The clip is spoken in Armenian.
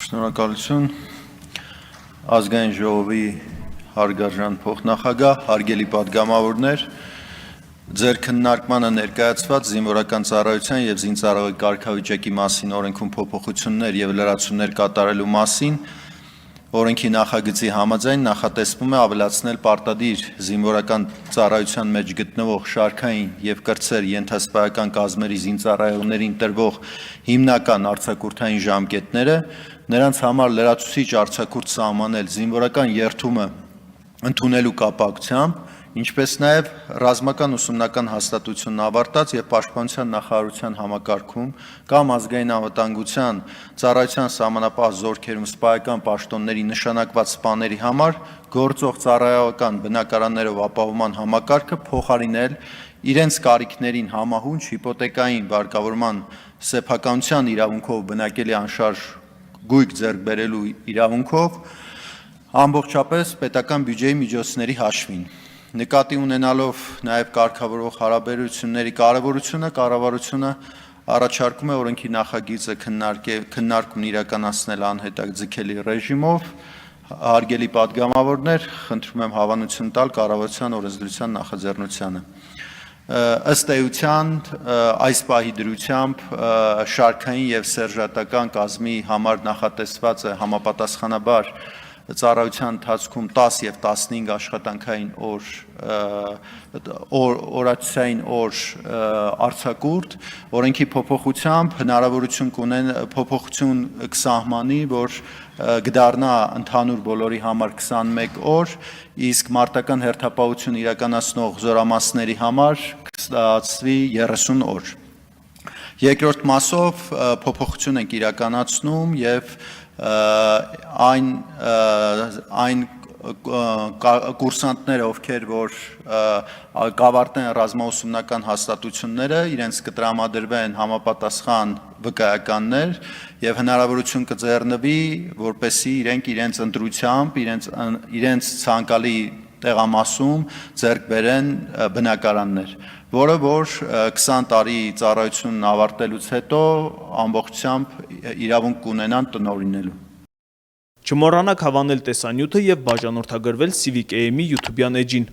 Շնորհակալություն ազգային ժողովի հարգարժան փոխնախագահ, հարգելի պատգամավորներ, ձեր քննարկմանը ներկայացված զինվորական ծառայության եւ զինծառայողի կարգավիճակի մասին օրենքում փոփոխություններ եւ լրացումներ կատարելու մասին օրենքի նախագծի համաձայն նախատեսվում է ավելացնել պարտադիր զինվորական ծառայության մեջ գտնվող շարքային եւ կրտսեր ենթասպայական կազմերի զինծառայողներին տրվող հիմնական արձակուրդային ժամկետները, նրանց համար լրացուցիչ արձակուրդ սահմանել զինվորական երթումը ընդունելու կապակցությամբ, ինչպես նաև ռազմական ուսումնական հաստատությունն ավարտած եւ պաշտպանության նախարարության համակարգում կամ ազգային անվտանգության ծառայության սահմանապահ զորքերում սպայական պաշտոնների նշանակված սպաների համար գործող ծառայողական բնակարաններով ապահովման համակարգը փոխարինել իրենց կարիքներին համահունչ հիպոթեկային վարկավորման սեփականության իրավունքով բնակելի անշարժ գույք ձեռք բերելու իրավունքով ամբողջապես պետական բյուջեի միջոցների հաշվին։ Նկատի ունենալով նաև կարգավորող հարաբերությունների կարևորությունը, կառավարությունը առաջարկում է օրենքի նախագիծը քննարկումն իրականացնել անհետաձգելի ռեժիմով։ Հարգելի պատգամավորներ, խնդրում եմ հավանություն տալ կառավարության օրենսդրության նախաձեռնությանը։ Ըստ էության այս պահի դրությամբ շարքային եւ սերժանտական կազմի համար նախատեսված է համապատասխանաբար ծառայության ընթացքում 10 եւ 15 աշխատանքային օրացիային օր արձակուրդ, օրենքի փոփոխությամբ հնարավորություն փոփոխություն կսահմանի, որ կդառնա ընդհանուր բոլորի համար 21 օր, իսկ մարտական հերթապահություն իրականացնող զորամասների համար կստացվի 30 օր։ Երկրորդ մասով փոփոխություն ենք իրականացնում եւ այն կուրսանտները, ովքեր որ կավարտեն ռազմաուսումնական հաստատությունները, իրենց կտրամադրվեն համապատասխան վկայականներ եւ հնարավորություն կձեռնվի, որպեսզի իրենց ընտրությամբ, իրենց ցանկալի տեղամասում ձեռք բերեն բնակարաններ, որը որ 20 տարի ծառայությունն ավարտելուց հետո ամբողջությամբ իրավունք կունենան տնօրինելու։ Չմոռանաք հավանել տեսանյութը եւ բաժանորդագրվել Civic AM-ի YouTube-յան էջին։